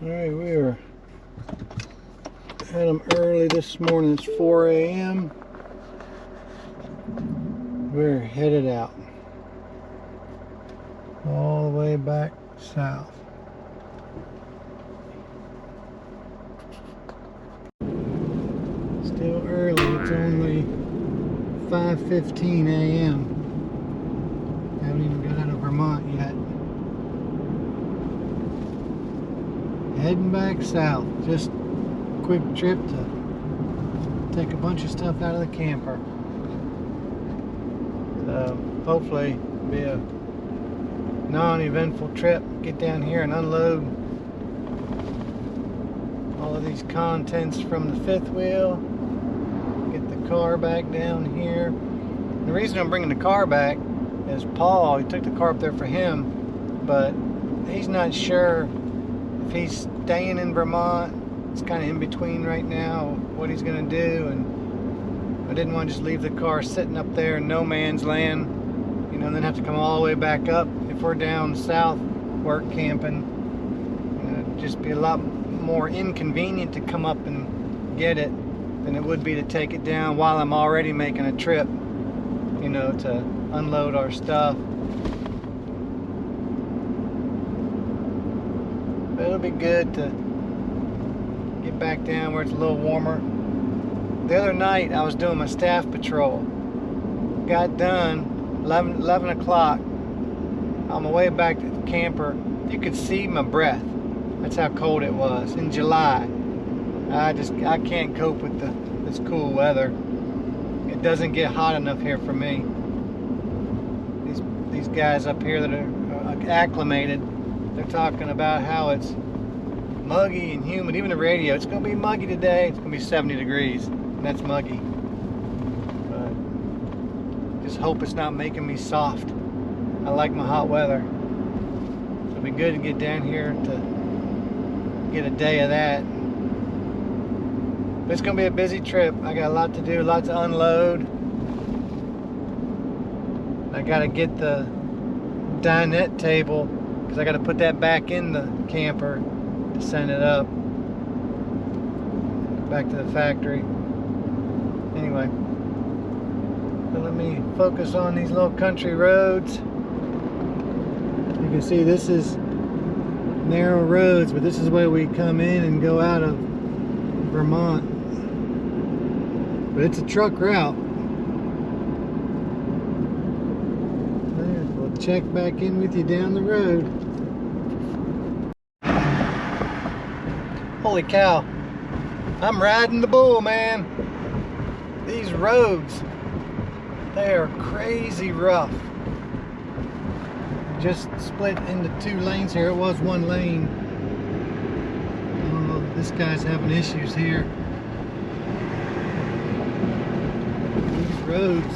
Alright, we are had them early this morning. It's 4 a.m. We're headed out all the way back south. Still early. It's only 5:15 a.m. Haven't even got out of Vermont yet. Heading back south. Just a quick trip to take a bunch of stuff out of the camper. So hopefully it'll be a non-eventful trip. Get down here and unload all of these contents from the fifth wheel. Get the car back down here. And the reason I'm bringing the car back is Paul, he took the car up there for him, but he's not sure if he's staying in Vermont. It's kind of in between right now what he's going to do, and I didn't want to just leave the car sitting up there in no man's land, you know, and then have to come all the way back up. If we're down south work camping, it'd just be a lot more inconvenient to come up and get it than it would be to take it down while I'm already making a trip, you know, to unload our stuff. But it'll be good to get back down where it's a little warmer. The other night I was doing my staff patrol. Got done 11 o'clock. On my way back to the camper, you could see my breath. That's how cold it was in July. I can't cope with this cool weather. It doesn't get hot enough here for me. These guys up here that are acclimated, they're talking about how it's muggy and humid. Even the radio, it's going to be muggy today. It's going to be 70 degrees, and that's muggy. But just hope it's not making me soft. I like my hot weather. So it'll be good to get down here to get a day of that. But it's going to be a busy trip. I got a lot to do, a lot to unload. I got to get the dinette table because I got to put that back in the camper to send it up back to the factory. Anyway, so let me focus on these little country roads. You can see this is narrow roads, but this is where we come in and go out of Vermont. But it's a truck route. We'll check back in with you down the road. Holy cow, I'm riding the bull, man. These roads, they are crazy rough. Just split into 2 lanes here. It was 1 lane. I don't know if this guy's having issues here. These roads,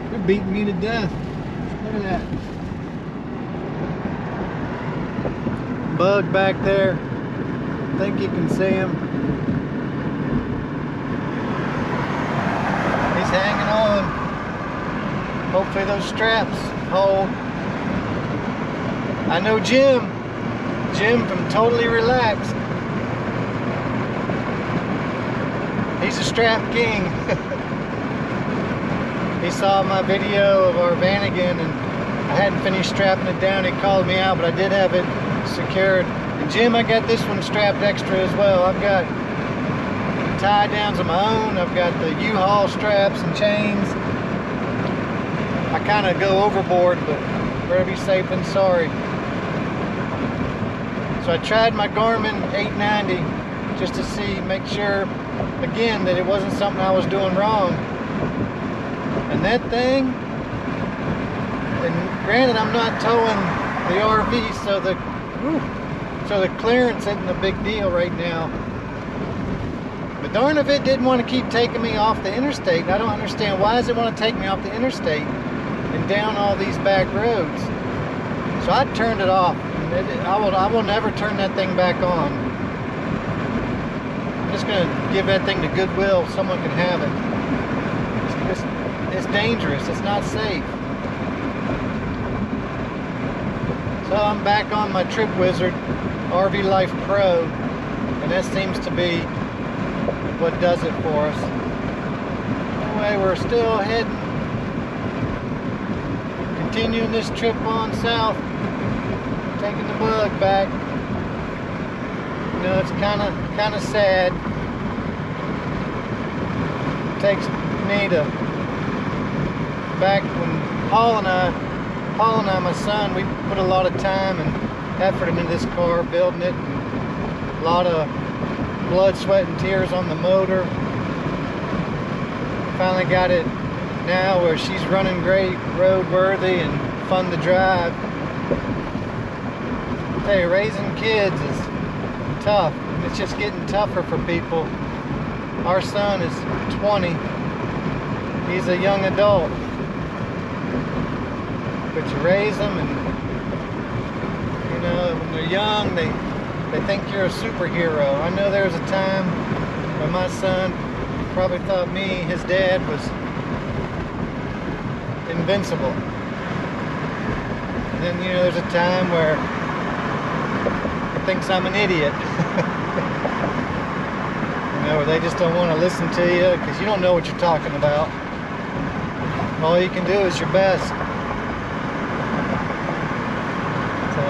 they're beating me to death. Look at that. Bug back there. I think you can see him. He's hanging on. Hopefully those straps hold. I know Jim from Totally Relaxed. He's a strap king. He saw my video of our Vanagon and I hadn't finished strapping it down. He called me out, but I did have it secured. And Jim, I got this one strapped extra as well. I've got tie downs of my own. I've got the U-Haul straps and chains. I kind of go overboard, but better be safe than sorry. So I tried my Garmin 890 just to see, make sure, again, that it wasn't something I was doing wrong. And that thing, and granted I'm not towing the RV, so the clearance isn't a big deal right now. But darn if it didn't want to keep taking me off the interstate. I don't understand, why does it want to take me off the interstate and down all these back roads? So I turned it off. I will never turn that thing back on. I'm just going to give that thing to Goodwill. Someone can have it. It's dangerous. It's not safe. So I'm back on my Trip Wizard RV Life Pro, and that seems to be what does it for us. Anyway, we're still heading, continuing this trip on south, taking the bug back. You know, it's kind of sad. It takes me to, back when Paul and I, my son, we put a lot of time and effort into this car, building it, and a lot of blood, sweat, and tears on the motor. Finally got it now where she's running great, roadworthy, and fun to drive. I tell you, raising kids is tough. It's just getting tougher for people. Our son is 20. He's a young adult. But you raise them, and you know, when they're young, they think you're a superhero. I know there was a time when my son probably thought me, his dad, was invincible. And then, you know, there's a time where he thinks I'm an idiot. You know, where they just don't want to listen to you because you don't know what you're talking about. All you can do is your best. So,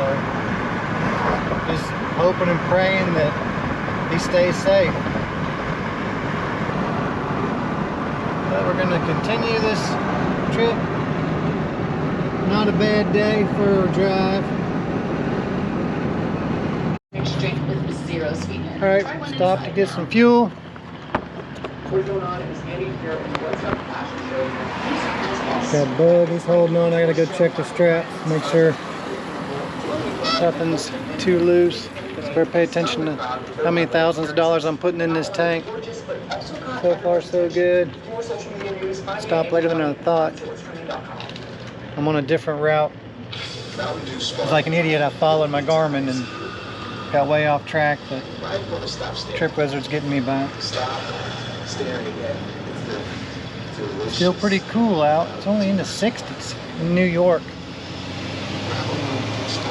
just hoping and praying that he stays safe. But we're going to continue this trip. Not a bad day for a drive. Alright, stopped to get some fuel. Got Bud, he's holding on. I gotta go check the straps, make sure nothing's too loose. Just better pay attention to how many thousands of dollars I'm putting in this tank. So far so good. Stopped later than I thought. I'm on a different route. It's like an idiot, I followed my Garmin and got way off track, but Trip Wizard's getting me back. Still pretty cool out. It's only in the 60s in New York.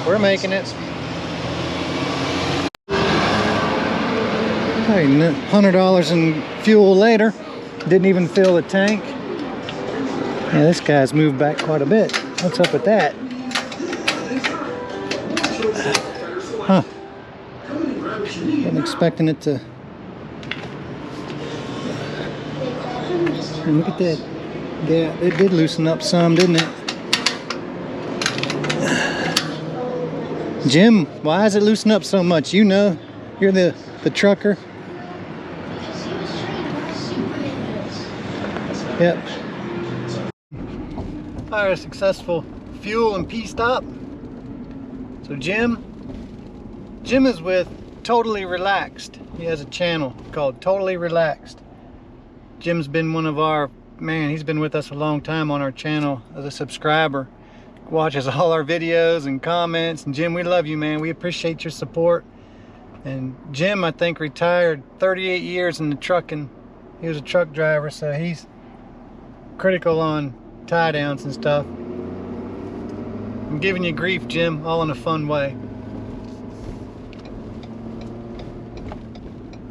We're making it. Hey, $100 in fuel later. Didn't even fill the tank. Yeah, this guy's moved back quite a bit. What's up with that? Huh. Wasn't expecting it to. And look at that. Yeah, it did loosen up some, didn't it? Jim, why is it loosen up so much? You know, you're the trucker. Yep. Alright, a successful fuel and pee stop. So Jim is with Totally Relaxed. He has a channel called Totally Relaxed. Jim's been one of our, man, he's been with us a long time on our channel as a subscriber. Watches all our videos and comments. And Jim, we love you, man. We appreciate your support. And Jim, I think, retired 38 years in the trucking. He was a truck driver, so he's critical on tie downs and stuff. I'm giving you grief, Jim, all in a fun way.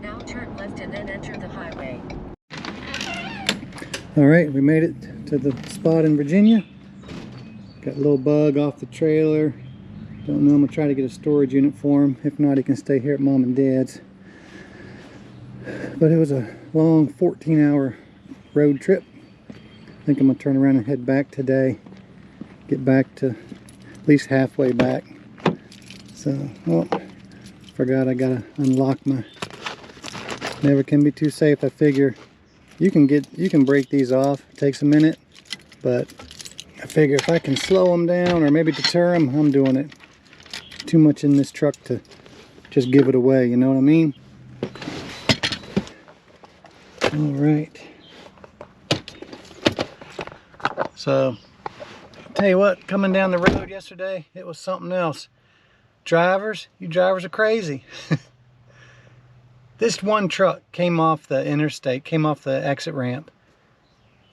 Now turn left and then enter the highway. All right, we made it to the spot in Virginia. Got a little bug off the trailer. Don't know, I'm gonna try to get a storage unit for him. If not, he can stay here at Mom and Dad's. But it was a long 14-hour road trip. I think I'm gonna turn around and head back today. Get back to at least halfway back. So, oh, forgot I gotta unlock my, never can be too safe. I figure you can break these off. It takes a minute, but I figure if I can slow them down or maybe deter them, I'm doing it. Too much in this truck to just give it away, you know what I mean? All right. So, I'll tell you what, coming down the road yesterday, it was something else. Drivers, you drivers are crazy. This one truck came off the interstate, came off the exit ramp,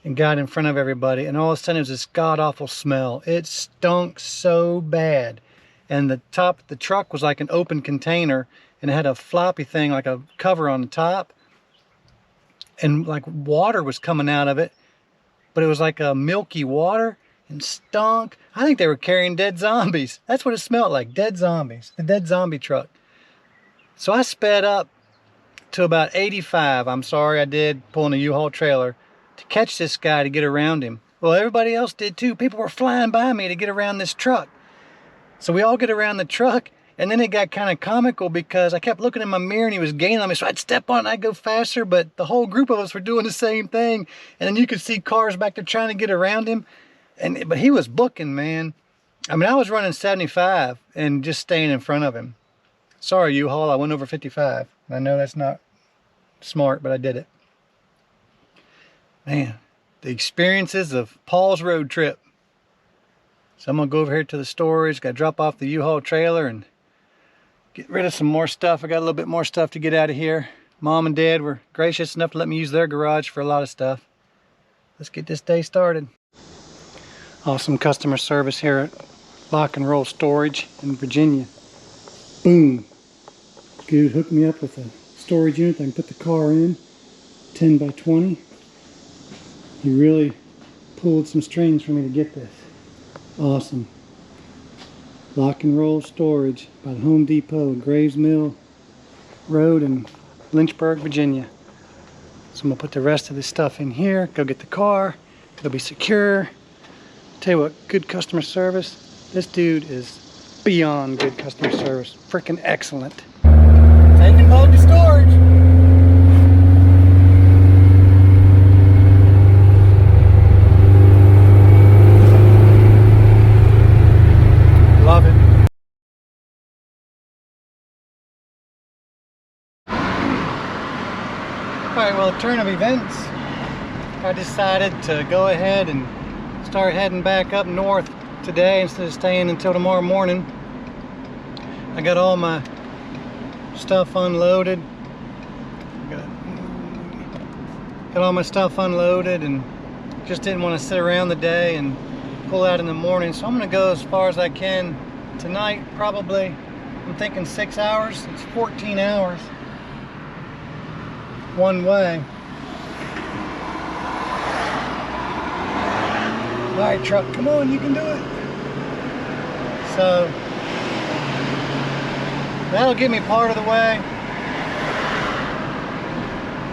and got in front of everybody, and all of a sudden it was this god-awful smell. It stunk so bad. and the top of the truck was like an open container, and it had a floppy thing, like a cover on the top, and like water was coming out of it, but it was like a milky water and stunk. I think they were carrying dead zombies. That's what it smelled like, dead zombies, the dead zombie truck. So I sped up to about 85, I'm sorry I did, pulling a U-Haul trailer to catch this guy to get around him. Well, everybody else did too. People were flying by me to get around this truck. So we all get around the truck, and then it got kind of comical because I kept looking in my mirror and he was gaining on me, so I'd step on it and I'd go faster, but the whole group of us were doing the same thing. And then you could see cars back there trying to get around him. But he was booking, man. I mean, I was running 75 and just staying in front of him. Sorry, U-Haul, I went over 55. I know that's not smart, but I did it. Man, the experiences of Paul's road trip. So I'm gonna go over here to the storage, gotta drop off the U-Haul trailer and get rid of some more stuff. I got a little bit more stuff to get out of here. Mom and Dad were gracious enough to let me use their garage for a lot of stuff. Let's get this day started. Awesome customer service here at Lock and Roll Storage in Virginia. Boom. Dude hooked me up with a storage unit that I can put the car in, 10 by 20. He really pulled some strings for me to get this. Awesome. Lock and Roll Storage by the Home Depot, Graves Mill Road in Lynchburg, Virginia. So I'm gonna put the rest of this stuff in here, go get the car, it'll be secure. Tell you what, good customer service. This dude is beyond good customer service. Freaking excellent. Taking boat to storage. Love it. Alright, well, turn of events, I decided to go ahead and start heading back up north today instead of staying until tomorrow morning. I got all my stuff unloaded. Got all my stuff unloaded and just didn't want to sit around the day and pull out in the morning. So I'm going to go as far as I can tonight, probably. I'm thinking 6 hours. It's 14 hours one way. Alright, truck, come on, you can do it. So that'll get me part of the way.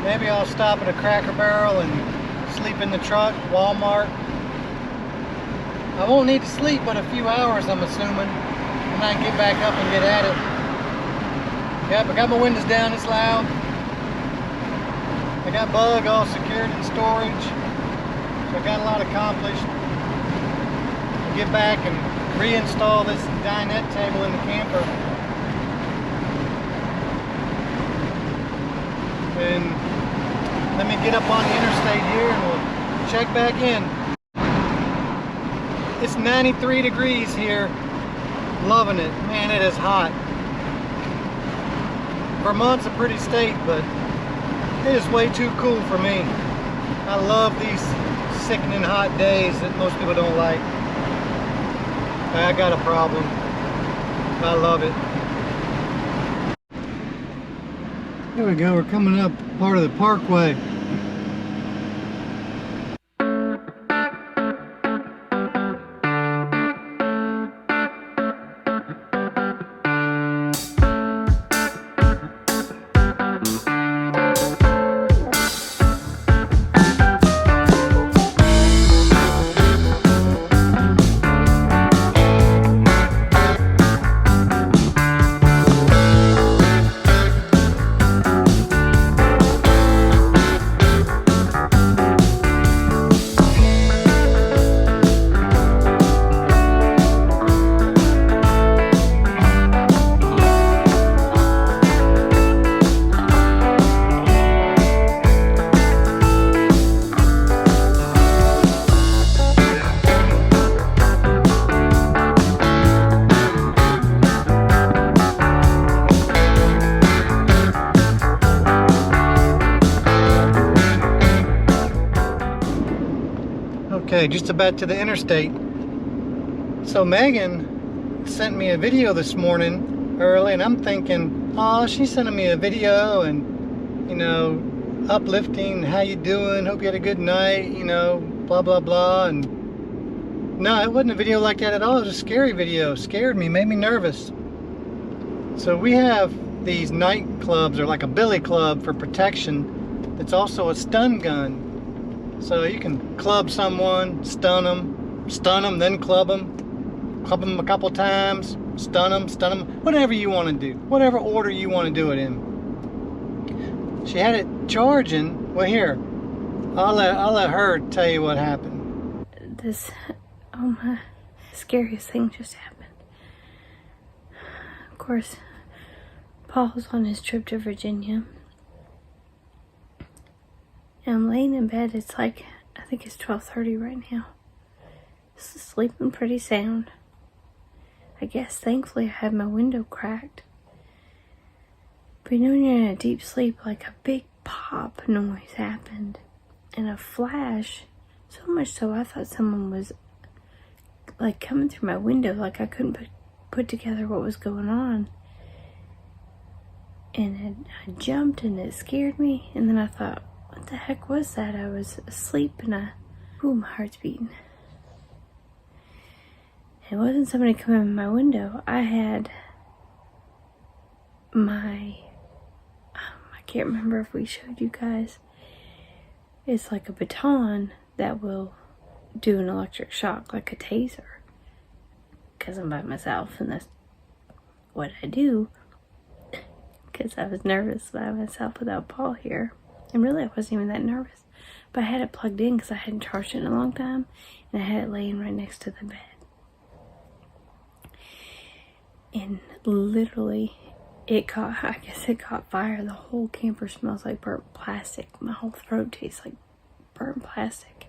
Maybe I'll stop at a Cracker Barrel and sleep in the truck, Walmart. I won't need to sleep but a few hours, I'm assuming, and I can get back up and get at it. Yep, I got my windows down, it's loud. I got Bug all secured in storage, so I got a lot accomplished. I'll get back and reinstall this dinette table in the camper. And let me get up on the interstate here and we'll check back in. It's 93 degrees here. Loving it. Man, it is hot. Vermont's a pretty state, but it is way too cool for me. I love these sickening hot days that most people don't like. I got a problem. I love it. There we go, we're coming up part of the parkway. Okay, just about to the interstate. So Megan sent me a video this morning early, and I'm thinking, oh, she's sending me a video and, you know, uplifting, how you doing, hope you had a good night, you know, blah blah blah. And no, it wasn't a video like that at all. It was a scary video. Scared me, made me nervous. So we have these nightclubs, or like a billy club for protection, that's also a stun gun. So you can club someone, stun them, then club them a couple times, stun them, whatever you want to do, whatever order you want to do it in. She had it charging. Well, here, I'll let her tell you what happened. Oh my, scariest thing just happened. Of course, Paul's on his trip to Virginia. And I'm laying in bed. It's like, I think it's 12:30 right now. Sleeping pretty sound. I guess thankfully I had my window cracked. But you know when you're in a deep sleep, like a big pop noise happened. And a flash, so much so I thought someone was like coming through my window, like I couldn't put together what was going on. And I jumped and it scared me. And then I thought, what the heck was that? I was asleep and my heart's beating. It wasn't somebody coming in my window. I had I can't remember if we showed you guys. It's like a baton that will do an electric shock, like a taser. Because I'm by myself and that's what I do. Because I was nervous by myself without Paul here. And really I wasn't even that nervous. But I had it plugged in because I hadn't charged it in a long time. And I had it laying right next to the bed. And literally, I guess it caught fire. The whole camper smells like burnt plastic. My whole throat tastes like burnt plastic.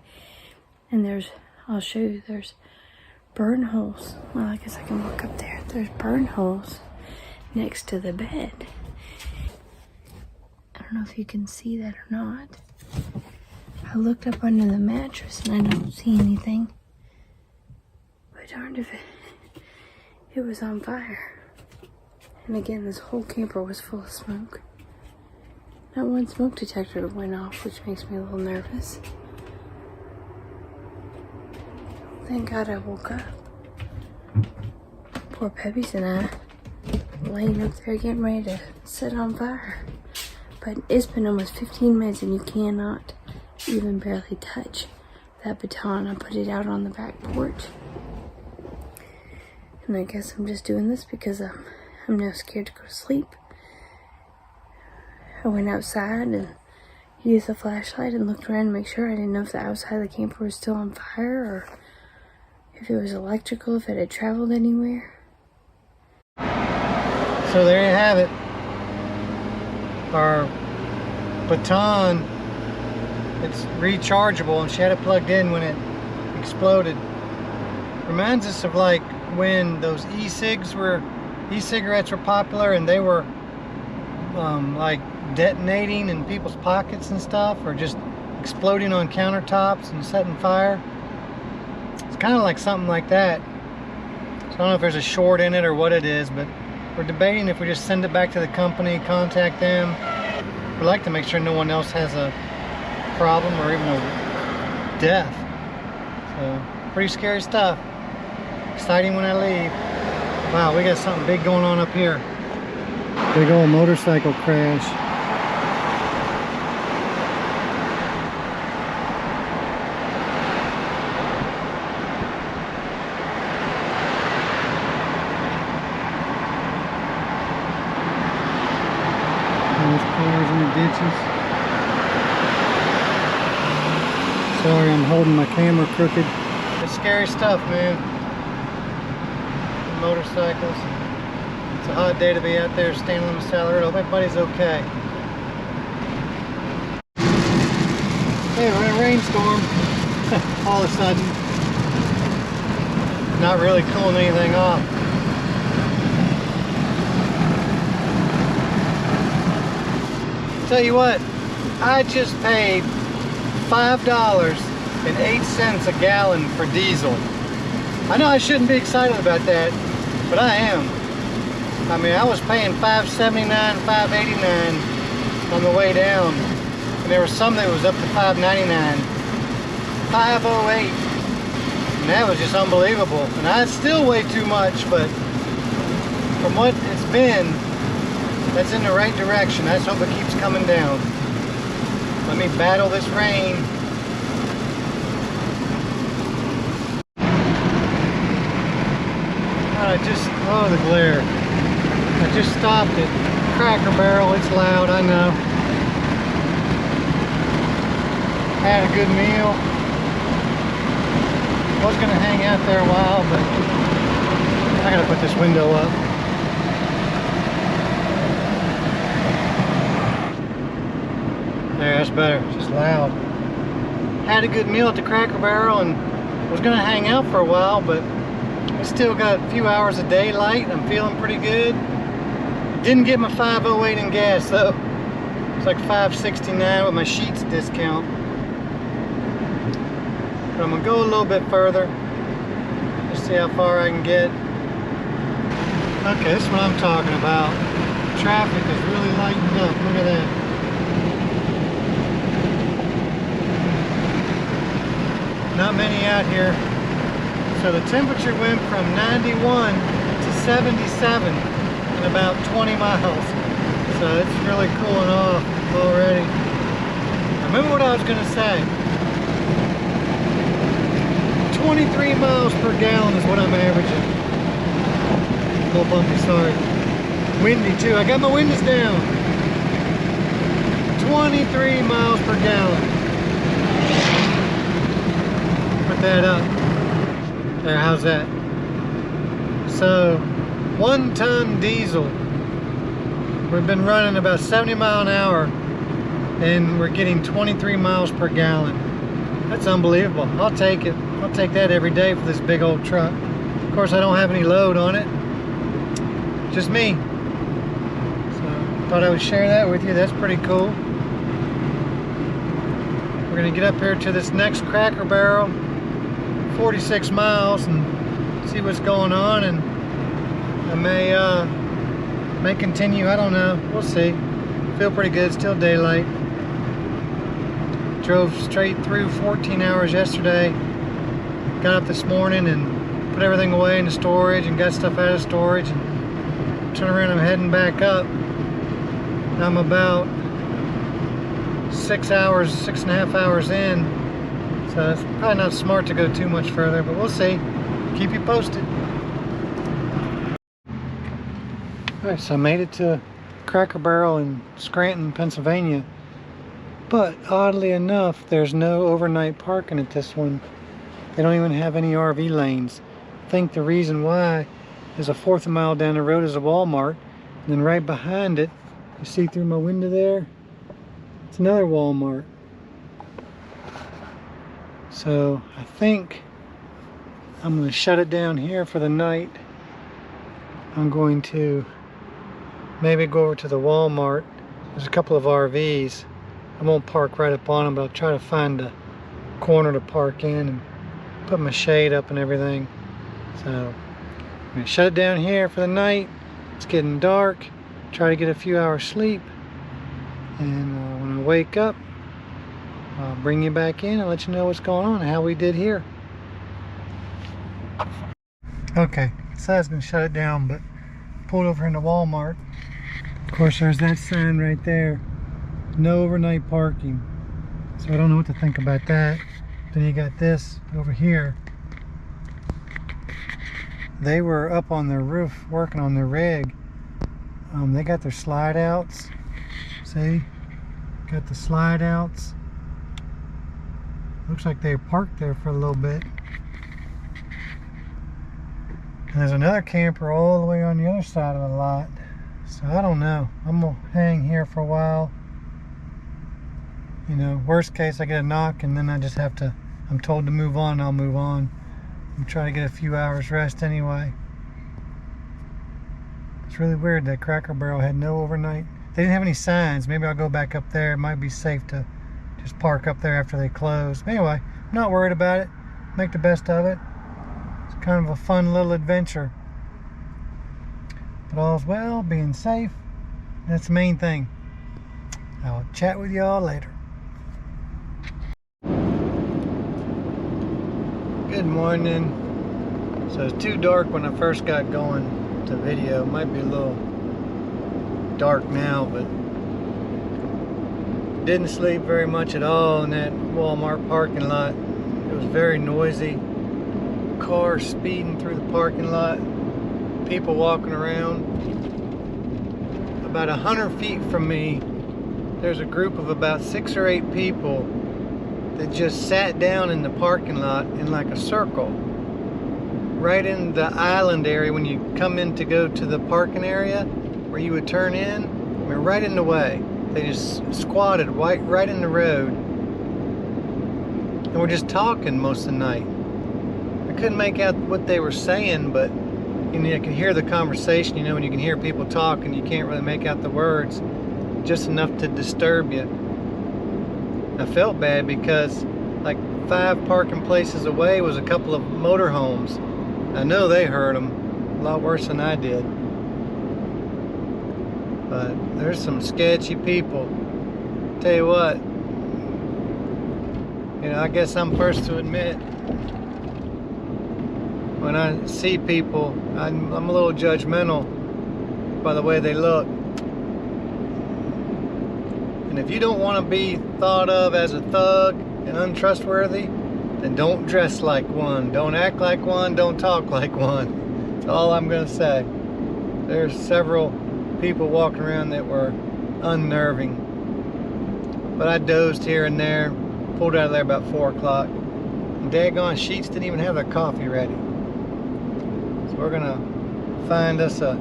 And I'll show you, there's burn holes. Well, I guess I can walk up there. There's burn holes next to the bed. I don't know if you can see that or not. I looked up under the mattress and I don't see anything. But darned if it was on fire. And again, this whole camper was full of smoke. Not one smoke detector went off, which makes me a little nervous. Thank God I woke up. Poor Peppy's and I laying up there getting ready to set on fire. But it's been almost 15 minutes and you cannot even barely touch that baton. I put it out on the back porch. And I guess I'm just doing this because I'm now scared to go to sleep. I went outside and used the flashlight and looked around to make sure. I didn't know if the outside of the camper was still on fire or if it was electrical, if it had traveled anywhere. So there you have it. Our baton, it's rechargeable, and she had it plugged in when it exploded. Reminds us of like when those e-cigarettes were popular and they were like detonating in people's pockets and stuff, or just exploding on countertops and setting fire. It's kind of like something like that. So I don't know if there's a short in it or what it is, but we're debating if we just send it back to the company, contact them. We'd like to make sure no one else has a problem or even a death. So pretty scary stuff. Exciting when I leave. Wow, we got something big going on up here. Big old motorcycle crash. Cars in the ditches. Sorry, I'm holding my camera crooked. It's scary stuff, man. Motorcycles. It's a hot day to be out there standing on the side of the road. Hope everybody's okay. Hey, we're in a rainstorm. All of a sudden. Not really cooling anything off. Tell you what, I just paid $5.08 a gallon for diesel. I know I shouldn't be excited about that, but I am. I mean, I was paying $5.79, $5.89 on the way down, and there was some that was up to $5.99, $5.08, and that was just unbelievable. And that's still way too much, but from what it's been, that's in the right direction. Let's hope it keeps coming down. Let me battle this rain. Oh, the glare. I just stopped at Cracker Barrel. It's loud, I know. Had a good meal. Was going to hang out there a while, but I got to put this window up. There, that's better. It's just loud. Had a good meal at the Cracker Barrel and was going to hang out for a while, but I still got a few hours of daylight. I'm feeling pretty good. Didn't get my $5.08 in gas though. It's like $5.69 with my Sheets discount. But I'm gonna go a little bit further. Just see how far I can get. Okay, this is what I'm talking about. Traffic is really lightened up. Look at that. Not many out here. So the temperature went from 91 to 77 in about 20 miles. So it's really cooling off already. Remember what I was going to say. 23 miles per gallon is what I'm averaging. A little bumpy, sorry. Windy too. I got my windows down. 23 miles per gallon. Put that up. There, how's that? So, 1 ton diesel. We've been running about 70 miles an hour and we're getting 23 miles per gallon. That's unbelievable. I'll take it. I'll take that every day for this big old truck. Of course, I don't have any load on it. Just me. So, thought I would share that with you. That's pretty cool. We're gonna get up here to this next Cracker Barrel. 46 miles and see what's going on, and I may continue. I don't know, we'll see. Feel pretty good, still daylight. Drove straight through 14 hours yesterday. Got up this morning and put everything away into storage and got stuff out of storage and turn around. I'm heading back up. I'm about 6.5 hours in. So it's probably not smart to go too much further, but we'll see. Keep you posted. Alright, so I made it to Cracker Barrel in Scranton, Pennsylvania. But oddly enough, there's no overnight parking at this one. They don't even have any RV lanes. I think the reason why is a 1/4 mile down the road is a Walmart. And then right behind it, you see through my window there, it's another Walmart. So I think I'm going to shut it down here for the night. I'm going to maybe go over to the Walmart. There's a couple of RVs. I won't park right up on them, but I'll try to find a corner to park in and put my shade up and everything. So I'm going to shut it down here for the night. It's getting dark. Try to get a few hours sleep. And when I wake up, I'll bring you back in and let you know what's going on and how we did here. Okay, so I was going to shut it down, but pulled over into Walmart. Of course, there's that sign right there. No overnight parking. So I don't know what to think about that. Then you got this over here. They were up on their roof working on their rig. They got their slide outs. See? Got the slide outs. Looks like they parked there for a little bit. And there's another camper all the way on the other side of the lot. So I don't know. I'm gonna hang here for a while. You know, worst case I get a knock and then I just have to, I'm told to move on, I'll move on. I'm trying to get a few hours rest anyway. It's really weird that Cracker Barrel had no overnight. They didn't have any signs. Maybe I'll go back up there. It might be safe to just park up there after they close. Anyway, I'm not worried about it. Make the best of it. It's kind of a fun little adventure. But all's well, being safe. That's the main thing. I'll chat with y'all later. Good morning. So it's too dark when I first got going to video. It might be a little dark now, but didn't sleep very much at all in that Walmart parking lot. It was very noisy. Cars speeding through the parking lot. People walking around. About 100 feet from me, there's a group of about 6 or 8 people that just sat down in the parking lot in like a circle. Right in the island area when you come in to go to the parking area where you would turn in, I mean, right in the way. They just squatted right in the road. And we're just talking most of the night. I couldn't make out what they were saying, but you know, I could hear the conversation. You know, when you can hear people talk and you can't really make out the words, just enough to disturb you. I felt bad because like 5 parking places away was a couple of motorhomes. I know they heard them a lot worse than I did. But there's some sketchy people. Tell you what, you know, I guess I'm first to admit, when I see people, I'm a little judgmental by the way they look. And if you don't want to be thought of as a thug and untrustworthy, then don't dress like one, don't act like one, don't talk like one. That's all I'm going to say. There's several people walking around that were unnerving. But I dozed here and there, pulled out of there about 4 o'clock. And daggone sheets didn't even have their coffee ready. So we're going to find us a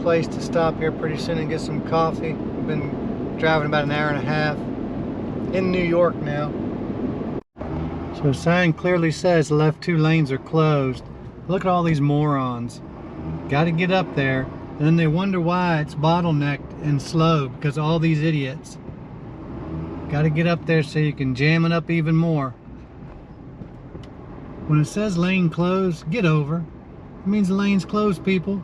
place to stop here pretty soon and get some coffee. We've been driving about an hour and a half in New York now. So the sign clearly says the left 2 lanes are closed. Look at all these morons. Got to get up there, and then they wonder why it's bottlenecked and slow because of all these idiots. Got to get up there so you can jam it up even more. When it says lane closed, get over. It means the lane's closed, people.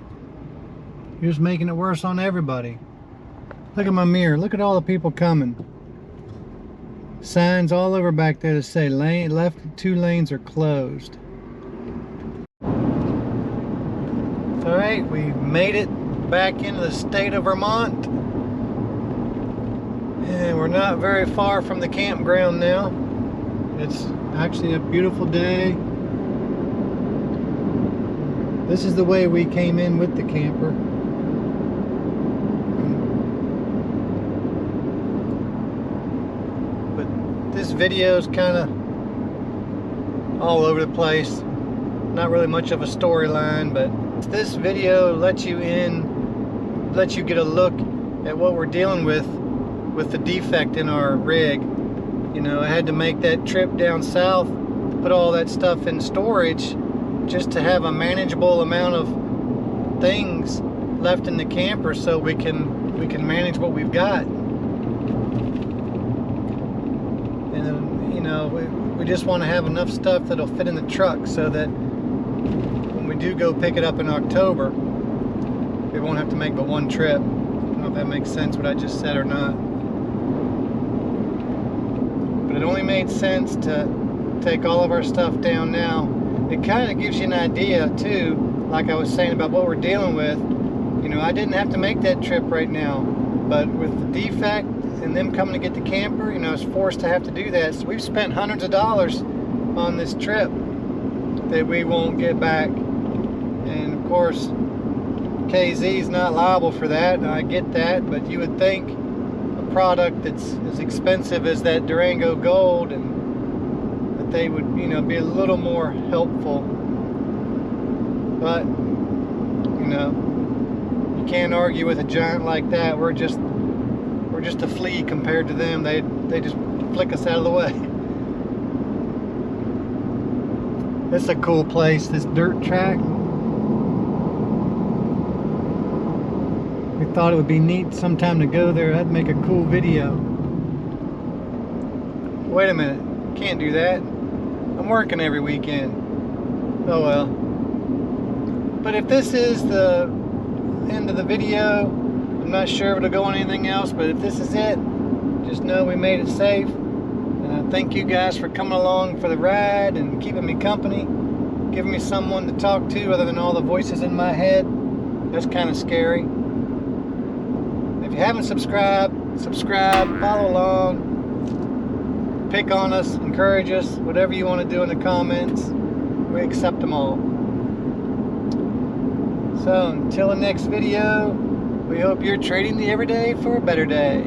You're just making it worse on everybody. Look at my mirror. Look at all the people coming. Signs all over back there that say left 2 lanes are closed. Alright, we've made it back into the state of Vermont. And we're not very far from the campground now. It's actually a beautiful day. This is the way we came in with the camper. This video is kind of all over the place. Not really much of a storyline, but this video lets you get a look at what we're dealing with the defect in our rig. You know, I had to make that trip down south to put all that stuff in storage just to have a manageable amount of things left in the camper so we can manage what we've got. And you know, we just want to have enough stuff that'll fit in the truck so that when we do go pick it up in October, we won't have to make but 1 trip. I don't know if that makes sense what I just said or not. But it only made sense to take all of our stuff down now. It kind of gives you an idea too, like I was saying about what we're dealing with. You know, I didn't have to make that trip right now, but with the defect and them coming to get the camper, you know, I was forced to have to do that. So we've spent hundreds of dollars on this trip that we won't get back. And of course, KZ's not liable for that. I get that, but you would think a product that's as expensive as that Durango Gold, and that they would, you know, be a little more helpful. But you know, you can't argue with a giant like that. We're just a flea compared to them. They just flick us out of the way. It's a cool place, this dirt track. We thought it would be neat sometime to go there. That'd make a cool video. Wait a minute, can't do that. I'm working every weekend. Oh well. But if this is the end of the video, I'm not sure if it'll go on anything else, but if this is it, just know we made it safe. Thank you guys for coming along for the ride and keeping me company, giving me someone to talk to other than all the voices in my head. That's kind of scary. If you haven't subscribed, subscribe, follow along, pick on us, encourage us, whatever you want to do in the comments, we accept them all. So until the next video, we hope you're trading the everyday for a better day.